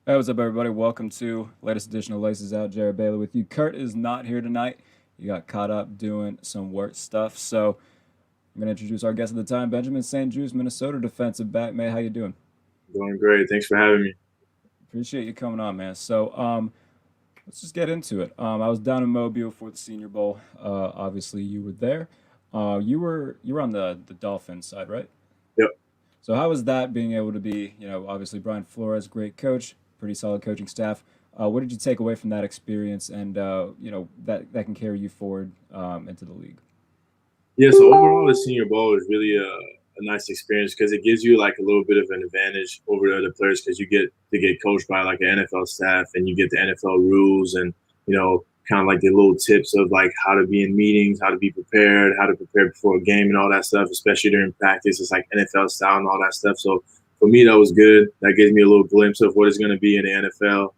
Hey, what's up, everybody? Welcome to latest edition of Laces Out. Jarrett Bailey with you. Kurt is not here tonight. He got caught up doing some work stuff. So I'm gonna introduce our guest at the time, Benjamin St-Juste, Minnesota defensive back. Man, how you doing? Doing great. Thanks for having me. Appreciate you coming on, man. So let's just get into it. I was down in Mobile for the Senior Bowl. Obviously, you were there. You were on the Dolphins side, right? Yep. So how was that being able to be, obviously Brian Flores, great coach, pretty solid coaching staff. What did you take away from that experience, and that can carry you forward into the league? Yeah. So overall, the Senior Bowl is really a nice experience because it gives you like a little bit of an advantage over the other players because you get to get coached by like an NFL staff and you get the NFL rules and kind of like the little tips of like how to be in meetings, how to be prepared, how to prepare before a game and all that stuff, especially during practice. It's like NFL style and all that stuff. So for me, that was good. That gave me a little glimpse of what it's going to be in the NFL.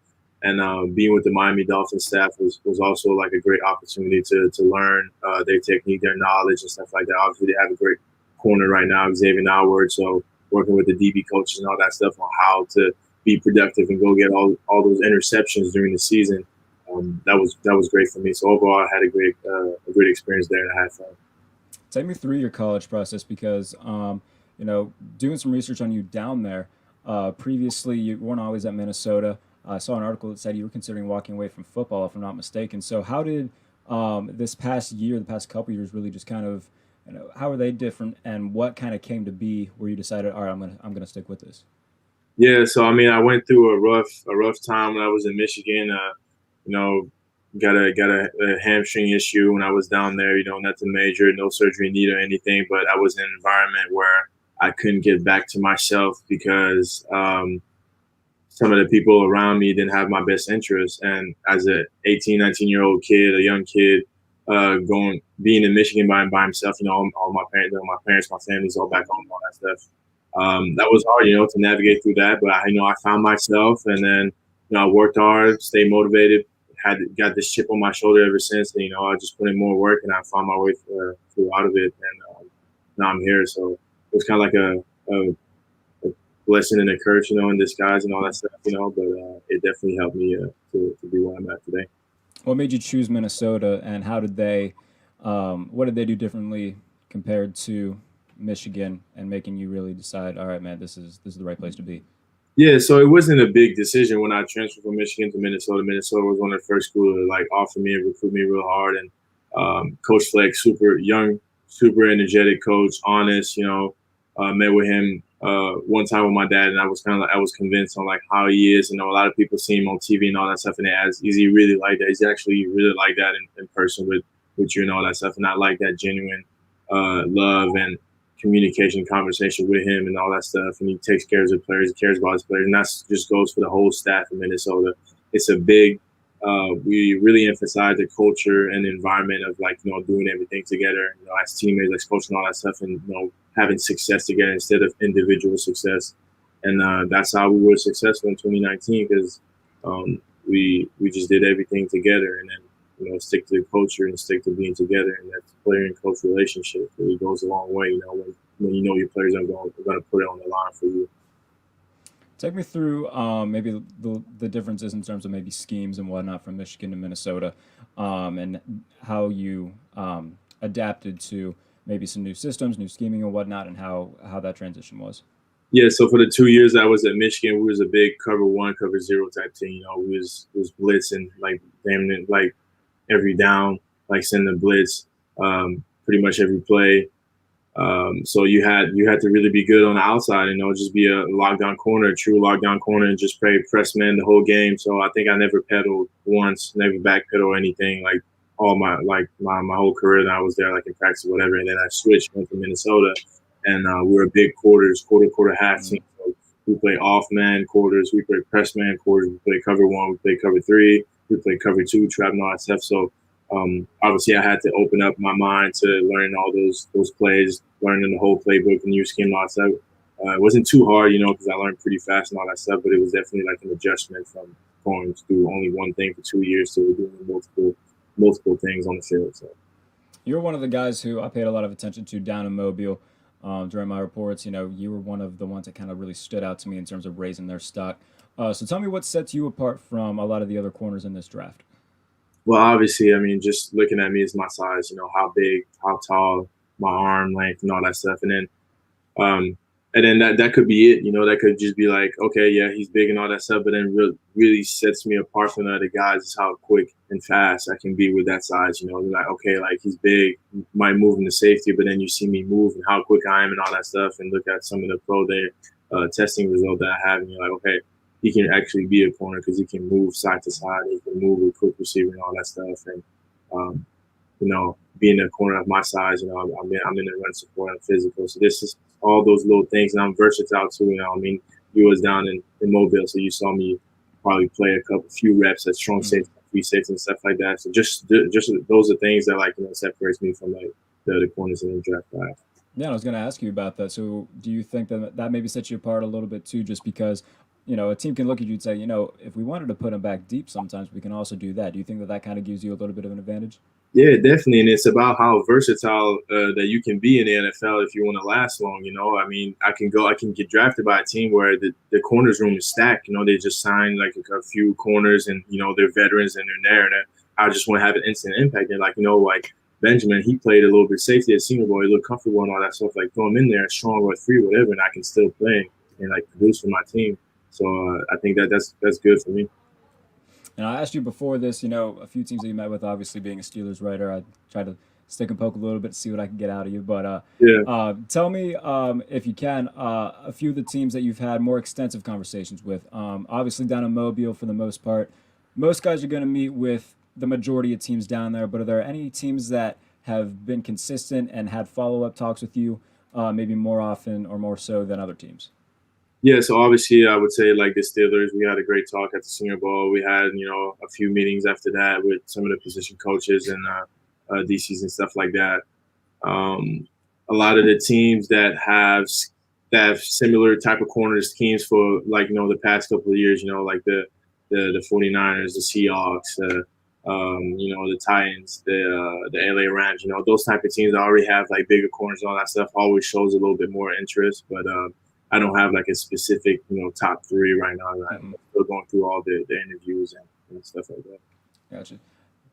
And being with the Miami Dolphins staff was also like a great opportunity to learn their technique, their knowledge, and stuff like that. Obviously, they have a great corner right now, Xavier Howard. So working with the DB coaches and all that stuff on how to be productive and go get all those interceptions during the season. That was great for me. So overall, I had a great experience there, and I had fun. Take me through your college process because doing some research on you down there. Previously, you weren't always at Minnesota. I saw an article that said you were considering walking away from football, if I'm not mistaken. So how did this past year, the past couple years, really just kind of, how are they different, and what kind of came to be where you decided, all right, I'm gonna stick with this? Yeah, so I mean, I went through a rough time when I was in Michigan. You know, got a hamstring issue when I was down there. Nothing major, no surgery needed or anything. But I was in an environment where I couldn't get back to myself because some of the people around me didn't have my best interests. And as a 18, 19-year-old kid, a young kid, being in Michigan by himself, all my parents, my family's all back home, all that stuff. That was hard, to navigate through that. But I found myself, and then I worked hard, stayed motivated, got this chip on my shoulder ever since. And, I just put in more work, and I found my way through out of it, and now I'm here. So it was kind of like a blessing and a curse, in disguise and all that stuff, But it definitely helped me to be where I'm at today. What made you choose Minnesota, and what did they do differently compared to Michigan, and making you really decide, all right, man, this is the right place to be? Yeah, so it wasn't a big decision when I transferred from Michigan to Minnesota. Minnesota was one of the first schools to like offer me and recruit me real hard. And Coach Fleck, super young, super energetic coach, honest. Met with him one time with my dad, and I was kind of like, I was convinced on like how he is. A lot of people see him on TV and all that stuff, and they ask, "Is he really like that?" He's actually really like that in person with you and all that stuff, and I like that genuine love and communication, conversation with him and all that stuff. And he takes care of his players, he cares about his players. And that just goes for the whole staff in Minnesota. It's a big, we really emphasize the culture and the environment of like, doing everything together, as teammates, as coaching, all that stuff, and, having success together instead of individual success. And that's how we were successful in 2019 because we just did everything together, and then stick to the culture and stick to being together, and that player and coach relationship really goes a long way. When your players are going to put it on the line for you. Take me through maybe the differences in terms of maybe schemes and whatnot from Michigan to Minnesota, and how you adapted to maybe some new systems, new scheming and whatnot, and how that transition was. Yeah, so for the 2 years I was at Michigan, we was a big cover one, cover zero type team. We was blitzing like damn near like every down, like sending a blitz, pretty much every play. So you had to really be good on the outside, just be a lockdown corner, a true lockdown corner, and just play press man the whole game. So I think I never pedaled once, never backpedal or anything like all my whole career that I was there, like in practice or whatever. And then I switched, went to Minnesota, and we were a big quarter half team. So we play off man quarters, we play press man quarters, we play cover one, we play cover three, we play cover two, trap and all that stuff. So obviously, I had to open up my mind to learning all those plays, learning the whole playbook, and new scheme, and all that stuff. It wasn't too hard, because I learned pretty fast and all that stuff. But it was definitely like an adjustment from going to do only one thing for 2 years to doing multiple things on the field. So You're one of the guys who I paid a lot of attention to down in Mobile. during my reports. You were one of the ones that kind of really stood out to me in terms of raising their stock. So tell me what sets you apart from a lot of the other corners in this draft. Well, obviously, I mean, just looking at me as my size, how big, how tall, my arm length, and all that stuff, um, and then that could be it. That could just be like, okay, yeah, he's big and all that stuff, but then really sets me apart from the other guys is how quick and fast I can be with that size. Like, okay, like he's big, might move into safety, but then you see me move and how quick I am and all that stuff, and look at some of the pro day testing result that I have, and you're like, okay, he can actually be a corner because he can move side to side, he can move with quick receiver and all that stuff, and um, being a corner of my size, I'm in the run support and physical. So this is all those little things, and I'm versatile too. I mean, you was down in Mobile, so you saw me probably play a few reps at strong safety, free safety, and stuff like that. So just those are things that separates me from like the other corners in the draft class. Yeah, I was going to ask you about that. So, do you think that that maybe sets you apart a little bit too, just because, a team can look at you and say, if we wanted to put him back deep, sometimes we can also do that. Do you think that that kind of gives you a little bit of an advantage? Yeah, definitely, and it's about how versatile that you can be in the NFL if you want to last long. I mean, I can get drafted by a team where the corners room is stacked. They just signed like a few corners, and they're veterans and they're there. And I just want to have an instant impact. And like Benjamin, he played a little bit safety at Senior Bowl. He looked comfortable and all that stuff. Like throw him in there, strong or free, whatever, and I can still play and like produce for my team. So I think that's good for me. And I asked you before this, a few teams that you met with, obviously being a Steelers writer, I tried to stick and poke a little bit to see what I can get out of you. But Yeah. tell me, if you can, a few of the teams that you've had more extensive conversations with. Obviously, down in Mobile for the most part, most guys are going to meet with the majority of teams down there. But are there any teams that have been consistent and had follow up talks with you, maybe more often or more so than other teams? Yeah, so obviously I would say like the Steelers, we had a great talk at the Senior Bowl. We had, a few meetings after that with some of the position coaches and DCs and stuff like that. Um, a lot of the teams that have similar type of corner schemes for like, the past couple of years, like the 49ers, the Seahawks, the Titans, the LA Rams, those type of teams that already have like bigger corners and all that stuff always shows a little bit more interest. But I don't have like a specific, top three right now. I'm Mm-hmm. still going through all the interviews and stuff like that. Gotcha.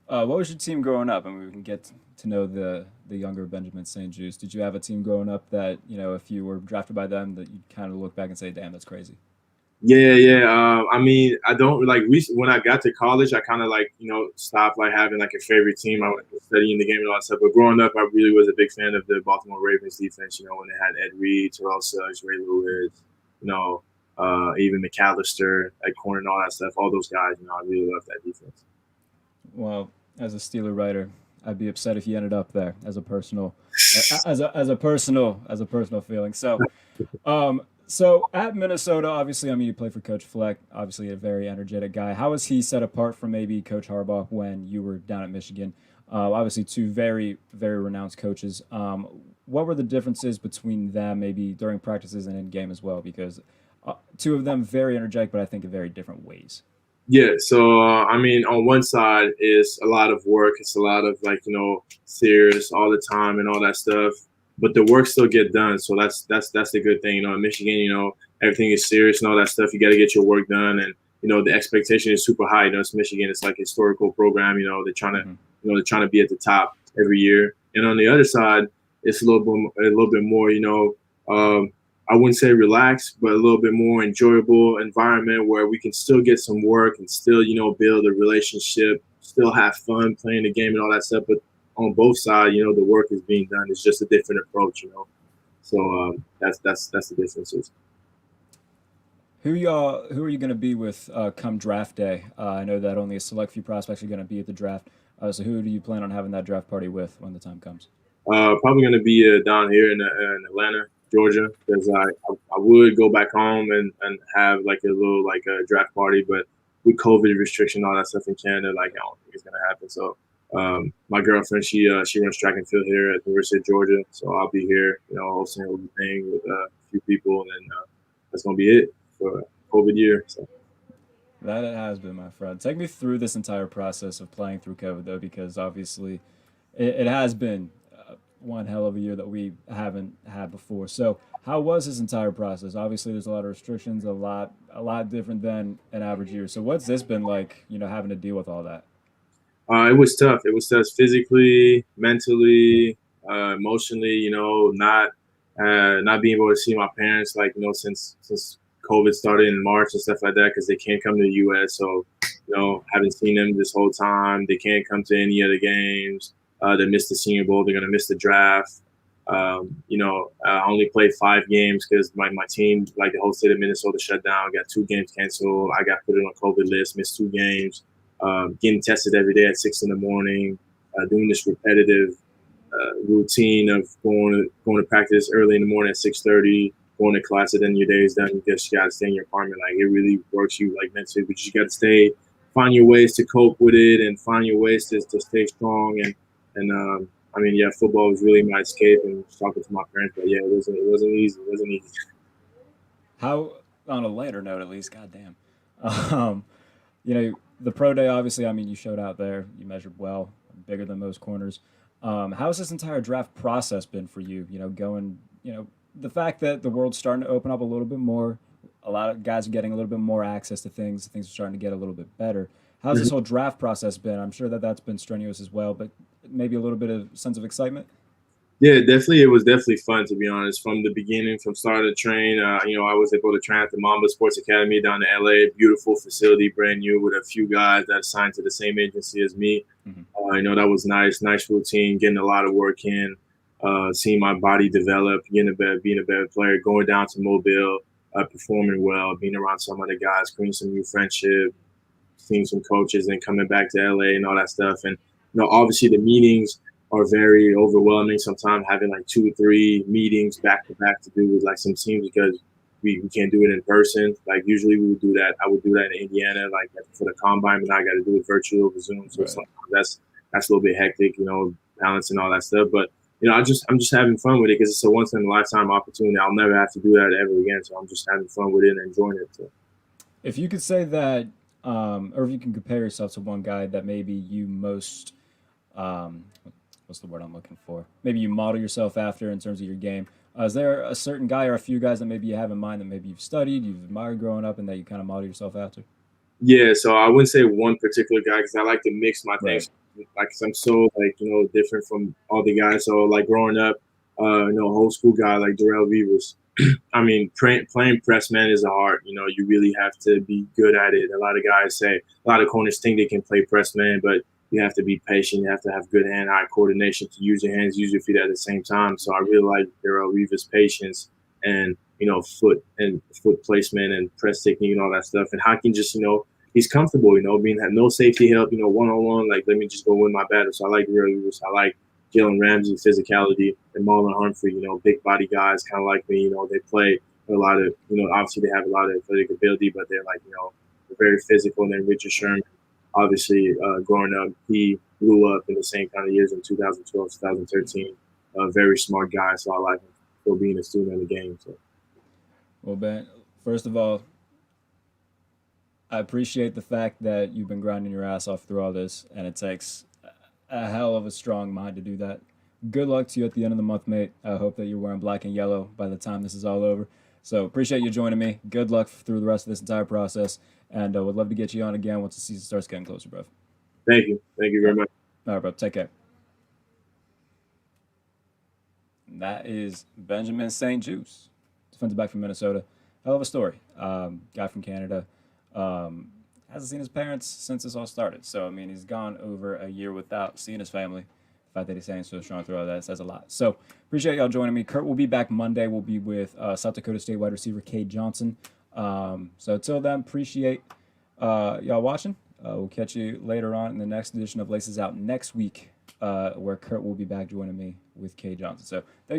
What was your team growing up? I mean, we can get to know the younger Benjamin St-Juste. Did you have a team growing up that if you were drafted by them, that you kind of look back and say, "Damn, that's crazy." Yeah, yeah. I mean, I don't like when I got to college, I kind of like stopped like having like a favorite team. I was studying the game and all that stuff. But growing up, I really was a big fan of the Baltimore Ravens defense. When they had Ed Reed, Terrell Suggs, Ray Lewis, even McAllister at corner and all that stuff. All those guys, I really love that defense. Well, as a Steeler writer, I'd be upset if you ended up there as a personal, as a personal feeling. So at Minnesota, obviously, I mean, you play for Coach Fleck, obviously a very energetic guy. How was he set apart from maybe Coach Harbaugh when you were down at Michigan? Obviously, two very, very renowned coaches. What were the differences between them, maybe during practices and in game as well? Because two of them very energetic, but I think in very different ways. Yeah, so I mean, on one side is a lot of work. It's a lot of like serious all the time and all that stuff. But the work still get done, so that's the good thing. In Michigan, everything is serious and all that stuff. You got to get your work done, and the expectation is super high. It's Michigan. It's like a historical program. Mm-hmm. They're trying to be at the top every year. And on the other side, it's a little bit more. I wouldn't say relaxed, but a little bit more enjoyable environment where we can still get some work and still, build a relationship, still have fun playing the game and all that stuff. But on both sides, the work is being done. It's just a different approach. So that's the differences. Who are you going to be with come draft day? I know that only a select few prospects are going to be at the draft. So who do you plan on having that draft party with when the time comes? Probably going to be down here in Atlanta, Georgia, because I would go back home and have like a little like a draft party, but with COVID restriction, all that stuff in Canada, like I don't think it's gonna happen. So my girlfriend, she runs track and field here at the University of Georgia, so I'll be here, hosting a little thing with a few people, and then that's gonna be it for COVID year. So. That it has been, my friend. Take me through this entire process of playing through COVID, though, because obviously it has been one hell of a year that we haven't had before. So, how was this entire process? Obviously, there's a lot of restrictions, a lot different than an average year. So, what's this been like? Having to deal with all that. It was tough. It was tough physically, mentally, emotionally. Not being able to see my parents since COVID started in March and stuff like that because they can't come to the U.S. So haven't seen them this whole time. They can't come to any of the games. They missed the Senior Bowl. They're gonna miss the draft. I only played 5 games because my team, like the whole state of Minnesota, shut down. Got 2 games canceled. I got put on a COVID list. Missed 2 games. Getting tested every day at 6 in the morning. Doing this repetitive routine of going to practice early in the morning at 6:30. Going to class, and then your day is done. You just gotta stay in your apartment. Like it really works you like mentally, but you gotta find your ways to cope with it, and find your ways to stay strong. And football was really my escape. And talking to my parents, but yeah, it wasn't easy. It wasn't easy. How, on a lighter note, at least, goddamn. Um, the pro day, obviously, I mean, you showed out there, you measured well, bigger than most corners. How's this entire draft process been for you? The fact that the world's starting to open up a little bit more, a lot of guys are getting a little bit more access to things are starting to get a little bit better. How's this whole draft process been? I'm sure that that's been strenuous as well, but maybe a little bit of sense of excitement. Yeah, definitely. It was definitely fun, to be honest. From the beginning, from start to train, I was able to train at the Mamba Sports Academy down in LA. Beautiful facility, brand new, with a few guys that signed to the same agency as me. Hmm. That was nice. Nice routine, getting a lot of work in, seeing my body develop, being a better player, going down to Mobile, performing well, being around some other guys, creating some new friendship, seeing some coaches, and coming back to LA and all that stuff. And obviously the meetings are very overwhelming. Sometimes having like 2 or 3 meetings back to back to do with like some teams because we can't do it in person. Like usually we would do that. I would do that in Indiana, like for the combine, but now I got to do it virtually over Zoom. So Right. that's a little bit hectic, balance and all that stuff. But I'm just having fun with it because it's a once in a lifetime opportunity. I'll never have to do that ever again. So I'm just having fun with it and enjoying it. So. If you could say that, or if you can compare yourself to one guy that maybe you most, um, what's the word I'm looking for? Maybe you model yourself after in terms of your game. Is there a certain guy or a few guys that maybe you have in mind that maybe you've studied, you've admired growing up, and that you kind of model yourself after? Yeah, so I wouldn't say one particular guy because I like to mix my Right. things. Like, 'cause I'm so different from all the guys. So like growing up, old school guy like Darrell Rivers. I mean, playing press man is a art. You really have to be good at it. A lot of corners think they can play press man, but you have to be patient. You have to have good hand-eye coordination to use your hands, use your feet at the same time. So I really like Darrell Rivers' patience and foot placement and press technique and all that stuff. And how can just he's comfortable, being had no safety help, one on one. Like let me just go win my battle. So I like Darrell Rivers. I like Jalen Ramsey physicality, and Marlon Humphrey, big body guys, kind of like me. They play a lot of, obviously they have a lot of athletic ability, but they're like, they're very physical. And then Richard Sherman, obviously, growing up, he blew up in the same kind of years in 2012, 2013. A very smart guy, so I like him for being a student in the game. So. Well, Ben, first of all, I appreciate the fact that you've been grinding your ass off through all this, and it takes a hell of a strong mind to do that. Good luck to you at the end of the month, mate. I hope that you're wearing black and yellow by the time this is all over. So appreciate you joining me. Good luck through the rest of this entire process, and would love to get you on again once the season starts getting closer, bro. Thank you. Thank you All very right, much. all right, bro. Take care. And that is Benjamin St-Juste, defensive back from Minnesota. Hell of a story. Guy from Canada. Um, hasn't seen his parents since this all started. So, I mean, he's gone over a year without seeing his family. The fact that he's staying so strong through all that says a lot. So, appreciate y'all joining me. Kurt will be back Monday. We'll be with South Dakota State wide receiver Cade Johnson. So, till then, appreciate y'all watching. We'll catch you later on in the next edition of Laces Out next week, where Kurt will be back joining me with Cade Johnson. So, thank you.